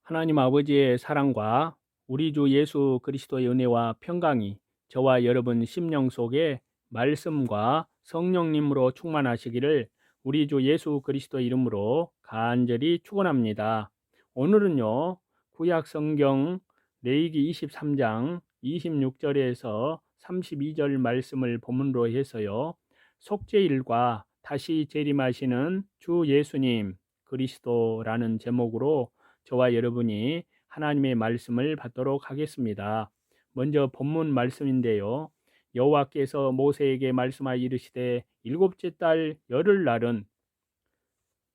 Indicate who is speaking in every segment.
Speaker 1: 하나님 아버지의 사랑과 우리 주 예수 그리스도의 은혜와 평강이 저와 여러분 심령 속에 말씀과 성령님으로 충만하시기를 우리 주 예수 그리스도 이름으로 간절히 축원합니다. 오늘은요, 구약 성경 레위기 23장 26절에서 32절 말씀을 본문으로 해서요, 속죄일과 다시 재림하시는 주 예수님 그리스도라는 제목으로 저와 여러분이 하나님의 말씀을 받도록 하겠습니다. 먼저 본문 말씀인데요. 여호와께서 모세에게 말씀하여 이르시되 일곱째 달 열흘날은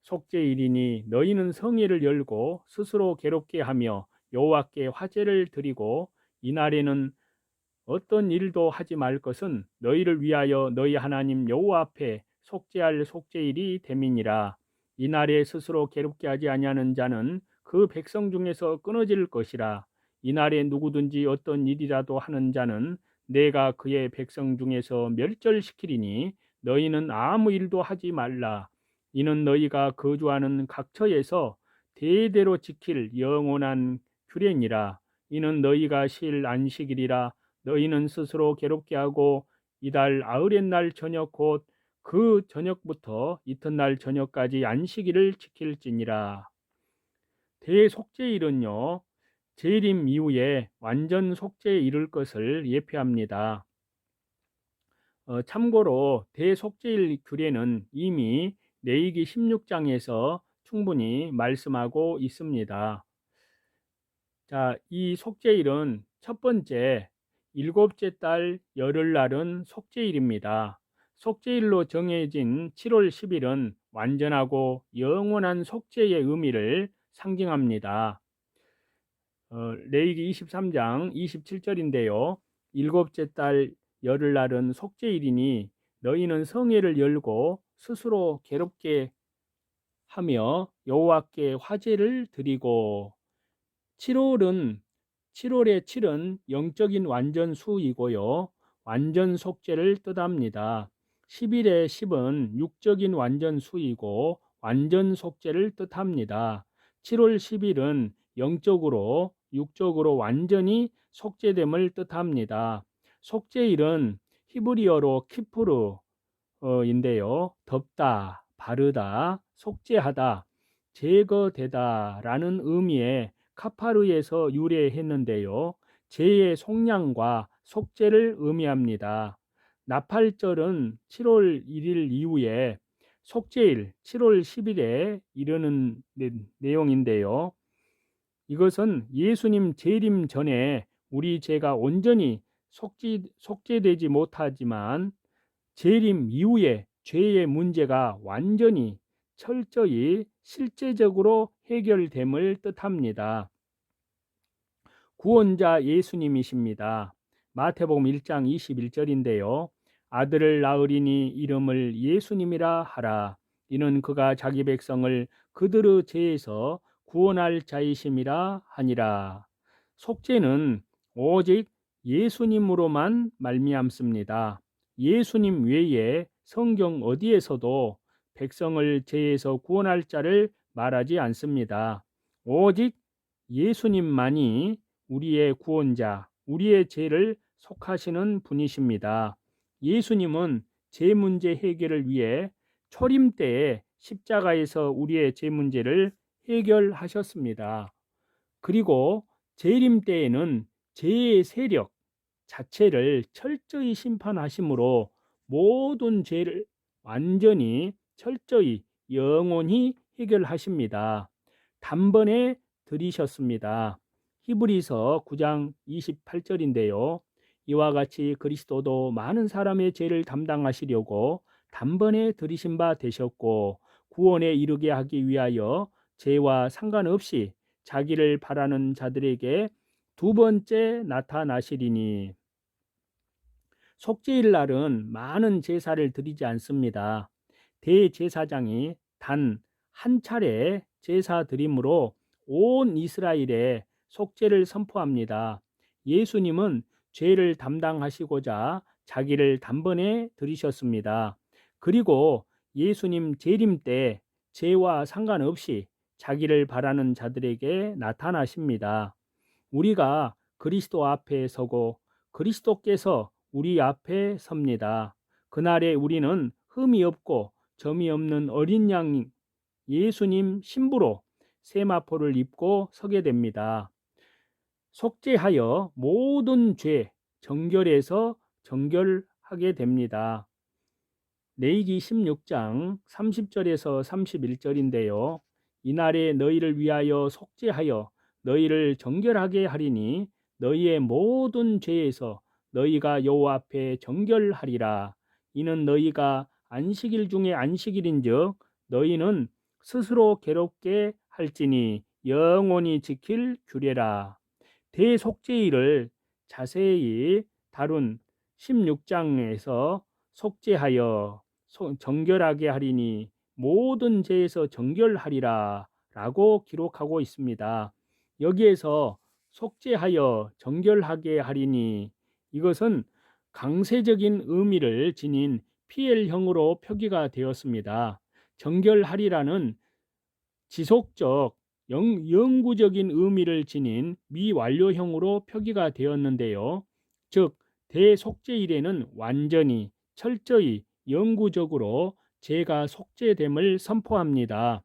Speaker 1: 속죄일이니 너희는 성회를 열고 스스로 괴롭게 하며 여호와께 화제를 드리고 이날에는 어떤 일도 하지 말 것은 너희를 위하여 너희 하나님 여호와 앞에 속죄할 속죄일이 됨이니라. 이날에 스스로 괴롭게 하지 아니하는 자는 그 백성 중에서 끊어질 것이라. 이날에 누구든지 어떤 일이라도 하는 자는 내가 그의 백성 중에서 멸절시키리니 너희는 아무 일도 하지 말라. 이는 너희가 거주하는 각처에서 대대로 지킬 영원한 규례니라. 이는 너희가 쉴 안식일이라. 너희는 스스로 괴롭게 하고 이달 아흐렛날 저녁 곧 그 저녁부터 이튿날 저녁까지 안식일을 지킬지니라. 대속죄일은요, 재림 이후에 완전 속죄에 이를 것을 예표합니다. 참고로 대속죄일 규례는 이미 레위기 16장에서 충분히 말씀하고 있습니다. 자, 이 속죄일은 첫 번째 일곱째 달 열흘날은 속죄일입니다. 속죄일로 정해진 7월 10일은 완전하고 영원한 속죄의 의미를 상징합니다. 레위기 23장 27절인데요. 일곱째 달 열흘날은 속죄일이니 너희는 성회를 열고 스스로 괴롭게 하며 여호와께 화제를 드리고 7월의 7은 영적인 완전 수이고요. 완전 속죄를 뜻합니다. 10일의 10은 육적인 완전 수이고 완전 속죄를 뜻합니다. 7월 10일은 영적으로 육적으로 완전히 속죄됨을 뜻합니다. 속죄일은 히브리어로 키푸르인데요. 덮다, 바르다, 속죄하다, 제거되다 라는 의미의 카파르에서 유래했는데요. 죄의 속량과 속죄를 의미합니다. 나팔절은 7월 1일 이후에 속죄일 7월 10일에 이르는 내용인데요. 이것은 예수님 재림 전에 우리 죄가 온전히 속죄되지 못하지만 재림 이후에 죄의 문제가 완전히 철저히 실제적으로 해결됨을 뜻합니다. 구원자 예수님이십니다. 마태복음 1장 21절인데요. 아들을 낳으리니 이름을 예수님이라 하라. 이는 그가 자기 백성을 그들의 죄에서 구원할 자이심이라 하니라. 속죄는 오직 예수님으로만 말미암습니다. 예수님 외에 성경 어디에서도 백성을 죄에서 구원할 자를 말하지 않습니다. 오직 예수님만이 우리의 구원자, 우리의 죄를 속하시는 분이십니다. 예수님은 죄 문제 해결을 위해 초림 때에 십자가에서 우리의 죄 문제를 해결하셨습니다. 그리고 재림 때에는 죄의 세력 자체를 철저히 심판하심으로 모든 죄를 완전히 철저히 영원히 해결하십니다. 단번에 들이셨습니다. 히브리서 9장 28절인데요. 이와 같이 그리스도도 많은 사람의 죄를 담당하시려고 단번에 들이신 바 되셨고 구원에 이르게 하기 위하여 죄와 상관없이 자기를 바라는 자들에게 두 번째 나타나시리니. 속죄일 날은 많은 제사를 드리지 않습니다. 대제사장이 단 한 차례 제사 드림으로 온 이스라엘에 속죄를 선포합니다. 예수님은 죄를 담당하시고자 자기를 단번에 드리셨습니다. 그리고 예수님 재림 때 죄와 상관없이 자기를 바라는 자들에게 나타나십니다. 우리가 그리스도 앞에 서고 그리스도께서 우리 앞에 섭니다. 그날에 우리는 흠이 없고 점이 없는 어린 양 예수님 신부로 세마포를 입고 서게 됩니다. 속죄하여 모든 죄 정결해서 정결하게 됩니다. 레위기 16장 30절에서 31절인데요. 이날에 너희를 위하여 속죄하여 너희를 정결하게 하리니 너희의 모든 죄에서 너희가 여호와 앞에 정결하리라. 이는 너희가 안식일 중에 안식일인즉 너희는 스스로 괴롭게 할지니 영원히 지킬 규례라. 대속죄일을 자세히 다룬 16장에서 속죄하여 정결하게 하리니 모든 죄에서 정결하리라 라고 기록하고 있습니다. 여기에서 속죄하여 정결하게 하리니 이것은 강세적인 의미를 지닌 PL형으로 표기가 되었습니다. 정결하리라는 지속적 영구적인 의미를 지닌 미완료형으로 표기가 되었는데요. 즉 대속죄일에는 완전히 철저히 영구적으로 죄가 속죄됨을 선포합니다.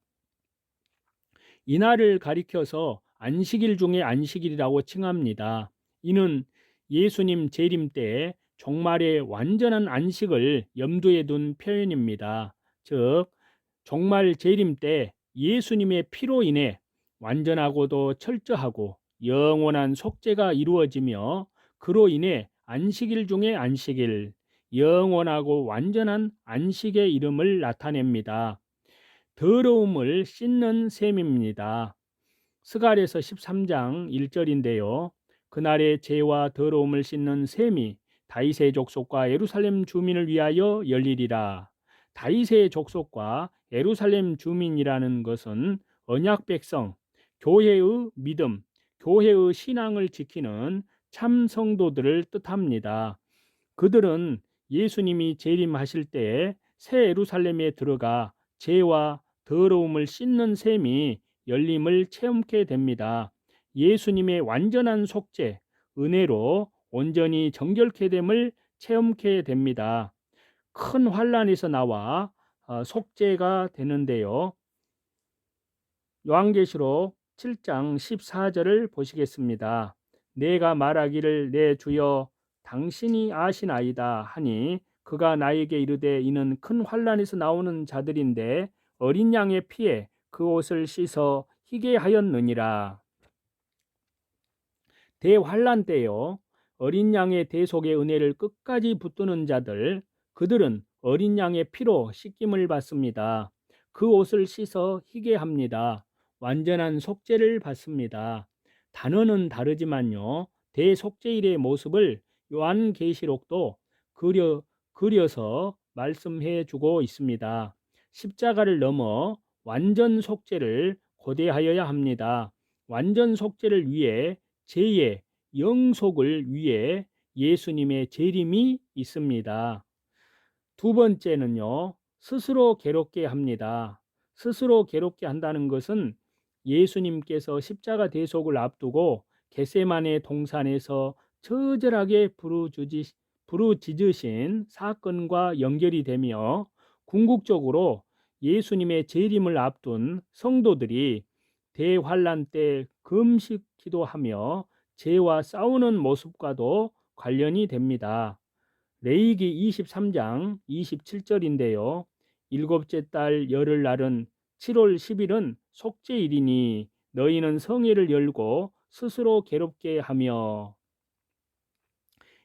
Speaker 1: 이날을 가리켜서 안식일 중에 안식일이라고 칭합니다. 이는 예수님 재림 때 종말의 완전한 안식을 염두에 둔 표현입니다. 즉 종말 재림 때 예수님의 피로 인해 완전하고도 철저하고 영원한 속죄가 이루어지며 그로 인해 안식일 중에 안식일, 영원하고 완전한 안식의 이름을 나타냅니다. 더러움을 씻는 셈입니다. 스갈에서 13장 1절인데요. 그날의 죄와 더러움을 씻는 셈이 다윗의 족속과 예루살렘 주민을 위하여 열리리라. 다윗의 족속과 예루살렘 주민이라는 것은 언약 백성, 교회의 믿음, 교회의 신앙을 지키는 참 성도들을 뜻합니다. 그들은 예수님이 재림하실 때에 새 예루살렘에 들어가 죄와 더러움을 씻는 셈이 열림을 체험케 됩니다. 예수님의 완전한 속죄, 은혜로 온전히 정결케 됨을 체험케 됩니다. 큰 환난에서 나와 속죄가 되는데요. 요한계시록 7장 14절을 보시겠습니다. 내가 말하기를 내 주여 당신이 아시나이다 하니 그가 나에게 이르되 이는 큰 환난에서 나오는 자들인데 어린 양의 피에 그 옷을 씻어 희게 하였느니라. 대환난 때요 어린 양의 대속의 은혜를 끝까지 붙드는 자들 그들은 어린 양의 피로 씻김을 받습니다. 그 옷을 씻어 희게 합니다. 완전한 속죄를 받습니다. 단어는 다르지만요 대속죄일의 모습을 요한계시록도 그려서 말씀해 주고 있습니다. 십자가를 넘어 완전 속죄를 고대하여야 합니다. 완전 속죄를 위해 죄의 영속을 위해 예수님의 재림이 있습니다. 두 번째는요, 스스로 괴롭게 합니다. 스스로 괴롭게 한다는 것은 예수님께서 십자가 대속을 앞두고 겟세마네 동산에서 처절하게 부르짖으신 사건과 연결이 되며 궁극적으로 예수님의 재림을 앞둔 성도들이 대환란 때 금식 기도하며 죄와 싸우는 모습과도 관련이 됩니다. 레위기 23장 27절인데요. 일곱째 달 열흘 날은 7월 10일은 속죄일이니 너희는 성회를 열고 스스로 괴롭게 하며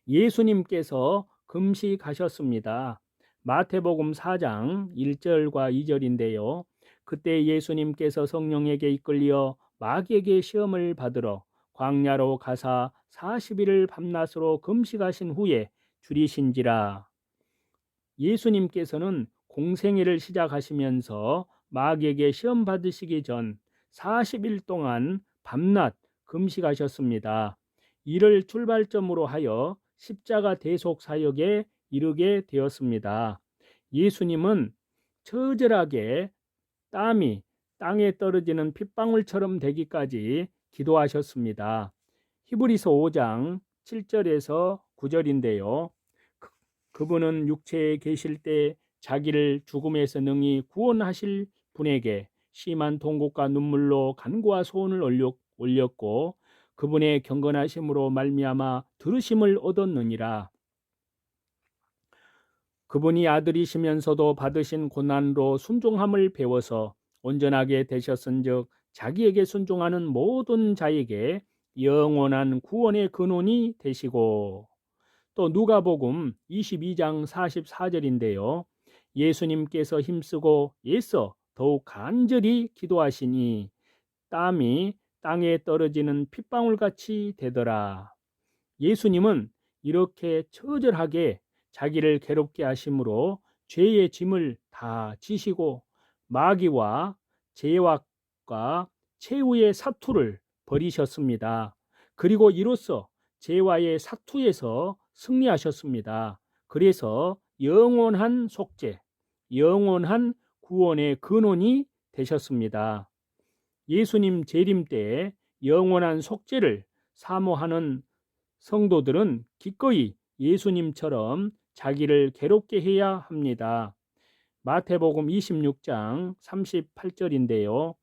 Speaker 1: 예수님께서 금식하셨습니다. 마태복음 4장 1절과 2절인데요. 그때 예수님께서 성령에게 이끌려 마귀에게 시험을 받으러 광야로 가사 40일을 밤낮으로 금식하신 후에 줄이신지라. 예수님께서는 공생애를 시작하시면서 마귀에게 시험 받으시기 전 40일 동안 밤낮 금식하셨습니다. 이를 출발점으로 하여 십자가 대속 사역에 이르게 되었습니다. 예수님은 처절하게 땀이 땅에 떨어지는 핏방울처럼 되기까지 기도하셨습니다. 히브리서 5장 7절에서 9절인데요. 그분은 육체에 계실 때 자기를 죽음에서 능히 구원하실 분에게 심한 통곡과 눈물로 간구와 소원을 올렸고 그분의 경건하심으로 말미암아 들으심을 얻었느니라. 그분이 아들이시면서도 받으신 고난으로 순종함을 배워서 온전하게 되셨은즉 자기에게 순종하는 모든 자에게 영원한 구원의 근원이 되시고, 또 누가복음 22장 44절인데요. 예수님께서 힘쓰고 애써 더욱 간절히 기도하시니 땀이 땅에 떨어지는 핏방울같이 되더라. 예수님은 이렇게 처절하게 자기를 괴롭게 하심으로 죄의 짐을 다 지시고 마귀와 죄악과 최후의 사투를 벌이셨습니다. 그리고 이로써 죄와의 사투에서 승리하셨습니다. 그래서 영원한 속죄, 영원한 구원의 근원이 되셨습니다. 예수님 재림 때 영원한 속죄를 사모하는 성도들은 기꺼이 예수님처럼 자기를 괴롭게 해야 합니다. 마태복음 26장 38절인데요.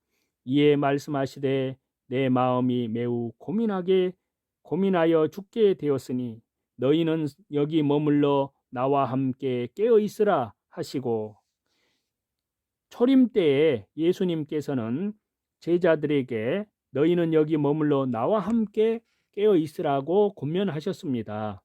Speaker 1: 이에 말씀하시되 내 마음이 매우 고민하여 죽게 되었으니 너희는 여기 머물러 나와 함께 깨어 있으라 하시고, 초림 때에 예수님께서는 제자들에게 너희는 여기 머물러 나와 함께 깨어 있으라고 권면하셨습니다.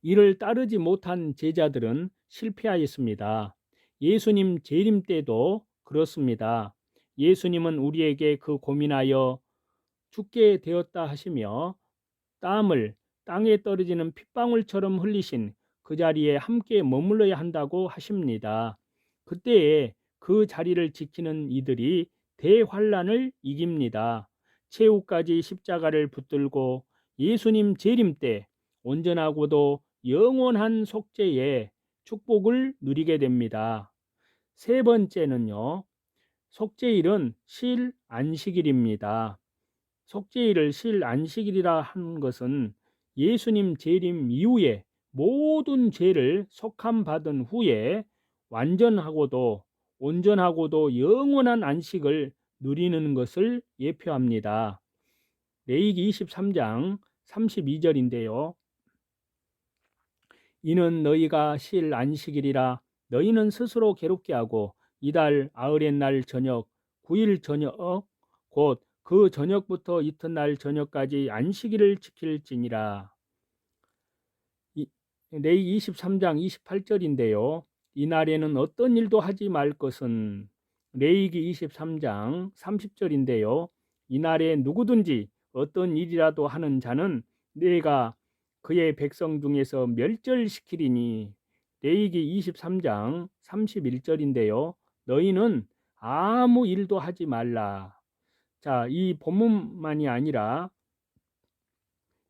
Speaker 1: 이를 따르지 못한 제자들은 실패하였습니다. 예수님 재림 때도 그렇습니다. 예수님은 우리에게 그 고민하여 죽게 되었다 하시며 땀을 땅에 떨어지는 핏방울처럼 흘리신 그 자리에 함께 머물러야 한다고 하십니다. 그때에 그 자리를 지키는 이들이 대환란을 이깁니다. 최후까지 십자가를 붙들고 예수님 재림 때 온전하고도 영원한 속죄의 축복을 누리게 됩니다. 세 번째는요, 속죄일은 실 안식일입니다. 속죄일을 실 안식일이라 하는 것은 예수님 재림 이후에 모든 죄를 속함 받은 후에 완전하고도 온전하고도 영원한 안식을 누리는 것을 예표합니다. 레위기 23장 32절인데요. 이는 너희가 실 안식일이라 너희는 스스로 괴롭게 하고 이달 아흐렛 날 저녁 9일 저녁 곧 그 저녁부터 이튿날 저녁까지 안식일을 지킬지니라. 레위기 23장 28절인데요. 이날에는 어떤 일도 하지 말 것은, 레위기 23장 30절인데요. 이날에 누구든지 어떤 일이라도 하는 자는 내가 그의 백성 중에서 멸절시키리니. 레위기 23장 31절인데요. 너희는 아무 일도 하지 말라. 자, 이 본문만이 아니라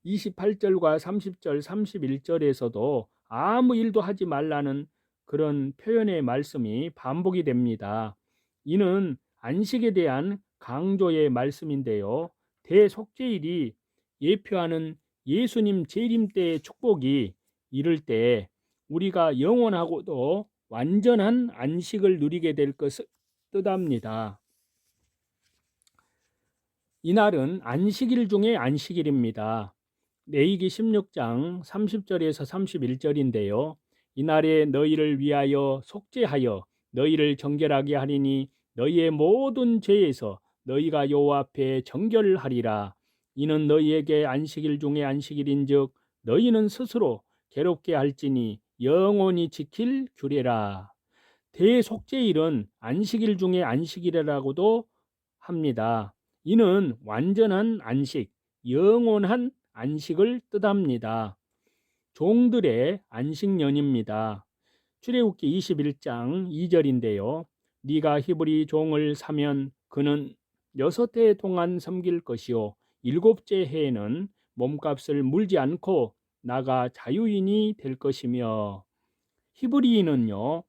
Speaker 1: 28절과 30절, 31절에서도 아무 일도 하지 말라는 그런 표현의 말씀이 반복이 됩니다. 이는 안식에 대한 강조의 말씀인데요. 대속죄일이 예표하는 예수님 재림 때의 축복이 이를 때 우리가 영원하고도 완전한 안식을 누리게 될 것을 뜻합니다. 이날은 안식일 중에 안식일입니다. 레위기 16장 30절에서 31절인데요. 이날에 너희를 위하여 속죄하여 너희를 정결하게 하리니 너희의 모든 죄에서 너희가 여호와 앞에 정결하리라. 이는 너희에게 안식일 중에 안식일인즉 너희는 스스로 괴롭게 할지니 영원히 지킬 규례라. 대속죄일은 안식일 중에 안식일이라고도 합니다. 이는 완전한 안식, 영원한 안식을 뜻합니다. 종들의 안식년입니다. 출애굽기 21장 2절인데요. 네가 히브리 종을 사면 그는 6해 동안 섬길 것이요 7째 해에는 몸값을 물지 않고 나가 자유인이 될 것이며. 히브리인은요,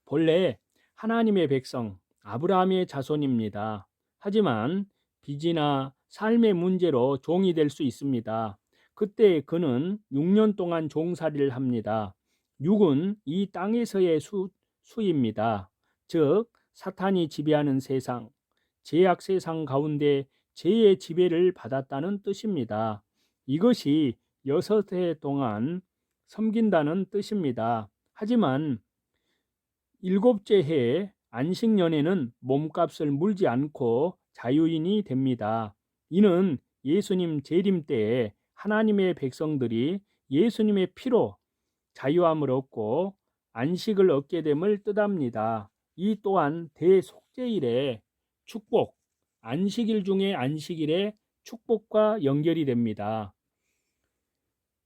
Speaker 1: 본래 하나님의 백성, 아브라함의 자손입니다. 하지만 빚이나 삶의 문제로 종이 될 수 있습니다. 그때 그는 6년 동안 종살이를 합니다. 육은 이 땅에서의 수입니다. 즉 사탄이 지배하는 세상, 죄악 세상 가운데 죄의 지배를 받았다는 뜻입니다. 이것이 6해 동안 섬긴다는 뜻입니다. 하지만 7째 해에 안식년에는 몸값을 물지 않고 자유인이 됩니다. 이는 예수님 재림 때에 하나님의 백성들이 예수님의 피로 자유함을 얻고 안식을 얻게 됨을 뜻합니다. 이 또한 대속죄일의 축복, 안식일 중에 안식일의 축복과 연결이 됩니다.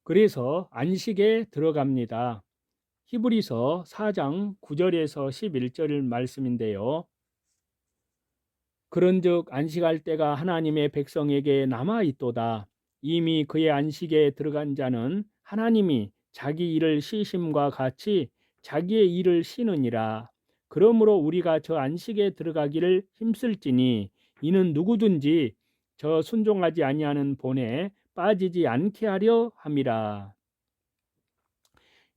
Speaker 1: 그래서 안식에 들어갑니다. 히브리서 4장 9절에서 11절 말씀인데요. 그런즉 안식할 때가 하나님의 백성에게 남아 있도다. 이미 그의 안식에 들어간 자는 하나님이 자기 일을 쉬심과 같이 자기의 일을 쉬느니라. 그러므로 우리가 저 안식에 들어가기를 힘쓸지니 이는 누구든지 저 순종하지 아니하는 본에 빠지지 않게 하려 함이라.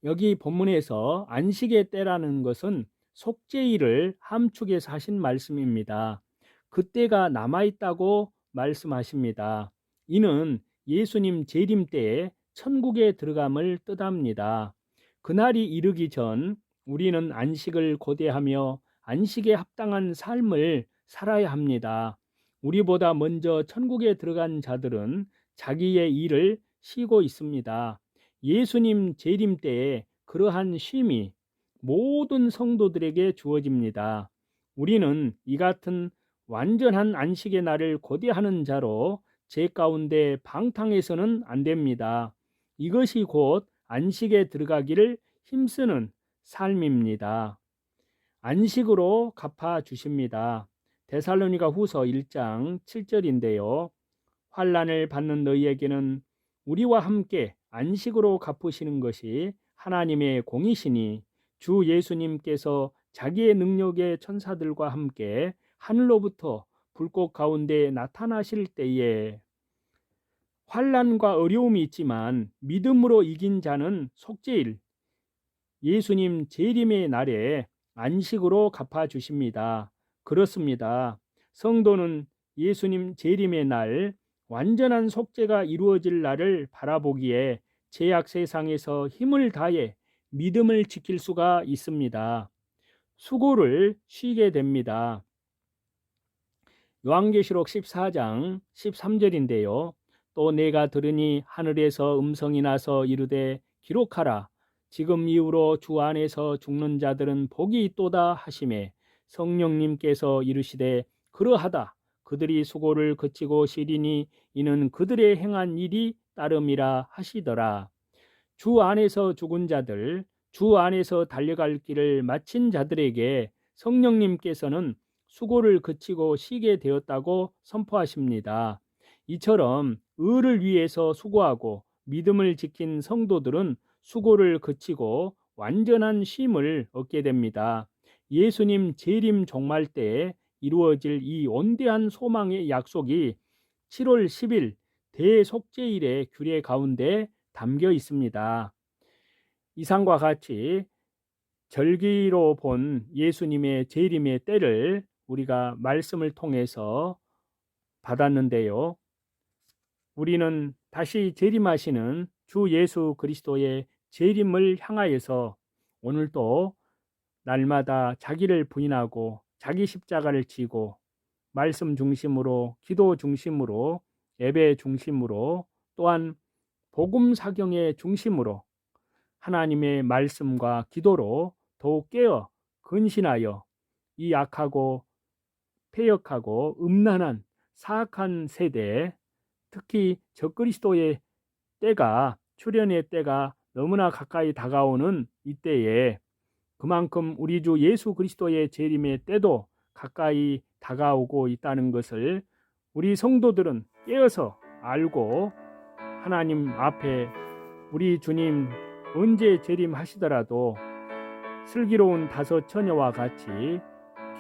Speaker 1: 여기 본문에서 안식의 때라는 것은 속죄일을 함축해서 하신 말씀입니다. 그때가 남아있다고 말씀하십니다. 이는 예수님 재림 때에 천국에 들어감을 뜻합니다. 그날이 이르기 전 우리는 안식을 고대하며 안식에 합당한 삶을 살아야 합니다. 우리보다 먼저 천국에 들어간 자들은 자기의 일을 쉬고 있습니다. 예수님 재림 때에 그러한 쉼이 모든 성도들에게 주어집니다. 우리는 이 같은 완전한 안식의 날을 고대하는 자로 제 가운데 방탕해서는 안 됩니다. 이것이 곧 안식에 들어가기를 힘쓰는 삶입니다. 안식으로 갚아 주십니다. 데살로니가 후서 1장 7절인데요. 환난을 받는 너희에게는 우리와 함께 안식으로 갚으시는 것이 하나님의 공이시니 주 예수님께서 자기의 능력의 천사들과 함께 하늘로부터 불꽃 가운데 나타나실 때에 환난과 어려움이 있지만 믿음으로 이긴 자는 속죄일 예수님 재림의 날에 안식으로 갚아 주십니다. 그렇습니다. 성도는 예수님 재림의 날 완전한 속죄가 이루어질 날을 바라보기에 죄악 세상에서 힘을 다해 믿음을 지킬 수가 있습니다. 수고를 쉬게 됩니다. 요한계시록 14장 13절인데요. 또 내가 들으니 하늘에서 음성이 나서 이르되 기록하라. 지금 이후로 주 안에서 죽는 자들은 복이 있도다 하시매 성령님께서 이르시되 그러하다. 그들이 수고를 그치고 쉬리니 이는 그들의 행한 일이 따름이라 하시더라. 주 안에서 죽은 자들, 주 안에서 달려갈 길을 마친 자들에게 성령님께서는 수고를 그치고 쉬게 되었다고 선포하십니다. 이처럼 의를 위해서 수고하고 믿음을 지킨 성도들은 수고를 그치고 완전한 쉼을 얻게 됩니다. 예수님 재림 종말 때에 이루어질 이 원대한 소망의 약속이 7월 10일 대속죄일의 규례 가운데 담겨 있습니다. 이상과 같이 절기로 본 예수님의 재림의 때를 우리가 말씀을 통해서 받았는데요. 우리는 다시 재림하시는 주 예수 그리스도의 재림을 향하여서 오늘도 날마다 자기를 부인하고 자기 십자가를 지고 말씀 중심으로, 기도 중심으로, 예배 중심으로, 또한 복음 사경의 중심으로 하나님의 말씀과 기도로 더욱 깨어 근신하여 이 악하고 패역하고 음란한 사악한 세대에 특히 적그리스도의 때가, 출현의 때가 너무나 가까이 다가오는 이때에 그만큼 우리 주 예수 그리스도의 재림의 때도 가까이 다가오고 있다는 것을 우리 성도들은 깨어서 알고 하나님 앞에 우리 주님 언제 재림하시더라도 슬기로운 다섯 처녀와 같이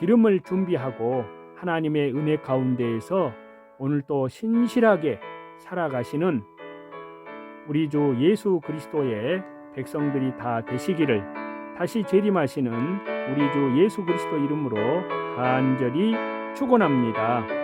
Speaker 1: 기름을 준비하고 하나님의 은혜 가운데에서 오늘도 신실하게 살아가시는 우리 주 예수 그리스도의 백성들이 다 되시기를 다시 재림하시는 우리 주 예수 그리스도 이름으로 간절히 축원합니다.